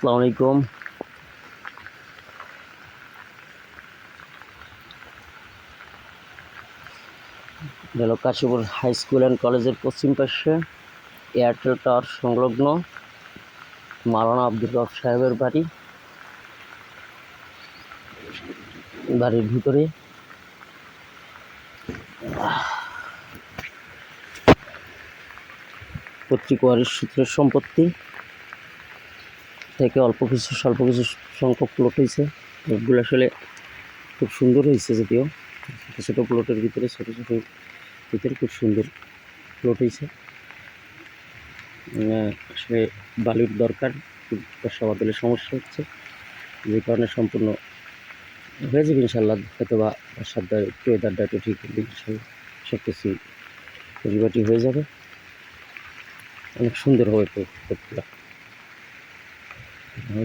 আসসালামু আলাইকুম। Kashipur high school and কলেজের পশ্চিম পাশে এয়ারটেল টাওয়ার সংলগ্ন মাওলানা আব্দুর রব সাহেবের বাড়ির ভিতরে পৈতৃক ওয়ারিশ সূত্রের সম্পত্তি থেকে স্বল্প কিছু সংখ্যক প্লট হয়েছে। প্লটগুলো আসলে খুব সুন্দর হয়েছে, যদিও ছোটো প্লটের ভিতরে ছোটো ভিতরে খুব সুন্দর প্লট হয়েছে। আসলে বালির দরকার, খুব বর্ষা বাদলের সমস্যা হচ্ছে, যে কারণে সম্পূর্ণ হয়ে যাবে ইনশাল্লাহ। হয়তো বা বর্ষার একটু ওয়েদারটা একটু ঠিক হবে, ইনশাল্লাহ সব কিছু পরিপাটি হয়ে যাবে, অনেক সুন্দর হবে প্রকল্পটা।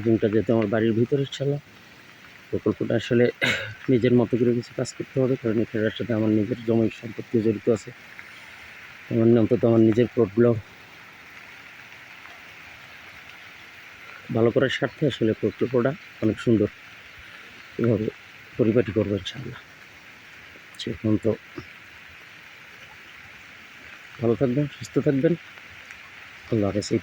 দিনটা যেহেতু আমার বাড়ির ভিতরে ইনশাল্লাহ, প্রকল্পটা আসলে নিজের মতো করে কিছু কাজ করতে হবে, কারণ এটার সাথে আমার নিজের জমি সম্পত্তি জড়িত আছে। অন্তত আমার নিজের প্লটগুলো ভালো করার স্বার্থে আসলে প্রকল্পটা অনেক সুন্দর এভাবে পরিপাটি করবো ইনশাআল্লাহ। সেরকম তো ভালো থাকবেন, সুস্থ থাকবেন, আল্লাহ হাফেজ।